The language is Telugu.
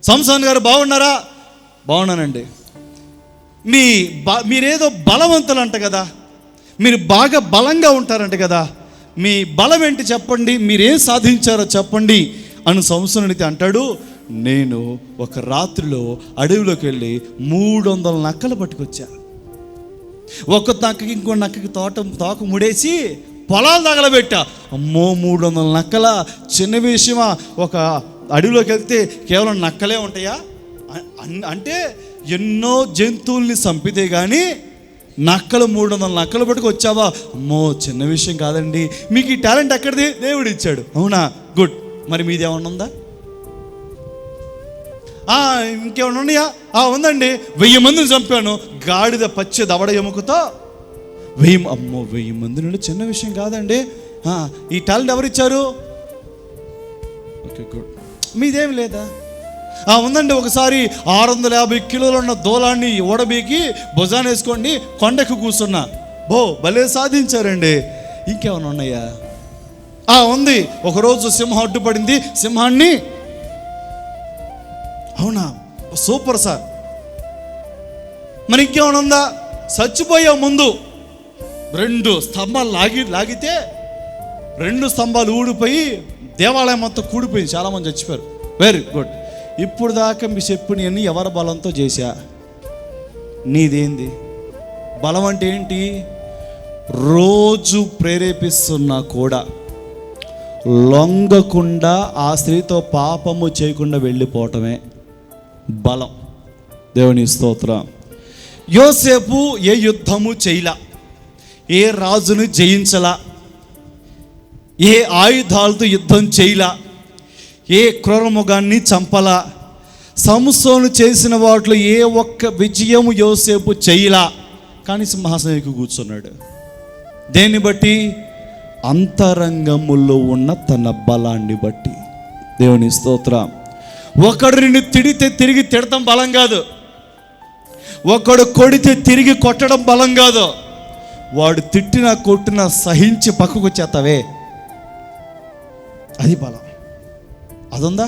సంసోన్ గారు బాగున్నారా? బాగున్నానండి. మీరేదో బలవంతులు అంట కదా, మీరు బాగా బలంగా ఉంటారంట కదా, మీ బలం ఏంటి చెప్పండి, మీరేం సాధించారో చెప్పండి అని సంసోనుడితో అంటాడు, నేను ఒక రాత్రిలో అడవిలోకి వెళ్ళి 300 నక్కలు పట్టుకొచ్చా. ఒక నక్కకి ఇంకో నక్కకి తోక ముడేసి పొలాలు తగలబెట్టా. అమ్మో 300 నక్కల చిన్న విషయమా? ఒక అడవిలోకి వెళ్తే కేవలం నక్కలే ఉంటాయా అంటే ఎన్నో జంతువుల్ని చంపితే కానీ నక్కలు 300 నక్కలు పట్టుకు వచ్చావా? అమ్మో చిన్న విషయం కాదండి. మీకు ఈ టాలెంట్ ఎక్కడిది? దేవుడు ఇచ్చాడు. అవునా, గుడ్. మరి మీది ఏమన్నా ఉందా? ఇంకేమన్నా ఉన్నాయా? ఉందండి, 1000 మందిని చంపాను, గాడిద పచ్చి దవడ ఎముకతో 1000. అమ్మో 1000 మంది నుండి చిన్న విషయం కాదండి. ఈ టాలెంట్ ఎవరిచ్చారు? Okay, good. మీదేమి లేదా? ఉందండి, ఒకసారి 650 కిలోలు ఉన్న దూలాన్ని ఓడబీకి భుజాన్ని వేసుకోండి కొండకు కూర్చున్నా. భలే సాధించారండి. ఇంకేమైనా ఉన్నాయా? ఉంది, ఒకరోజు సింహం అడ్డుపడింది, సింహాన్ని. అవునా, సూపర్ సార్. మరి ఇంకేమైనా ఉందా? చచ్చిపోయే ముందు 2 స్తంభాలు లాగితే 2 స్తంభాలు ఊడిపోయి దేవాలయం మొత్తం కూడిపోయింది, చాలామంది చచ్చిపోయారు. Very good. ఇప్పుడు దాకా మీ చెప్పినవన్నీ ఎవరి బలంతో చేశా? నీదేంది బలం? అంటే ఏంటి? రోజు ప్రేరేపిస్తున్నా కూడా లొంగకుండా ఆ స్త్రీతో పాపము చేయకుండా వెళ్ళిపోవటమే బలం. దేవుని స్తోత్రం. యోసేపు ఏ యుద్ధము చేయలా, ఏ రాజును జయించలా, ఏ ఆయుధాలతో యుద్ధం చేయలా, ఏ క్రూరముగాన్ని చంపలా. సంసోను చేసిన వాటిలో ఏ ఒక్క విజయము యోసేపు చేయలా. కానీ సింహాసనం కూర్చున్నాడు. దేన్ని బట్టి? అంతరంగములో ఉన్న తన బలాన్ని బట్టి. దేవుని స్తోత్రం. ఒకడు నిన్ను తిడితే తిరిగి తిడటం బలం కాదు, ఒకడు కొడితే తిరిగి కొట్టడం బలం కాదు. వాడు తిట్టినా కొట్టినా సహించి పక్కకు చేస్తావే, అది బలం. అదుందా?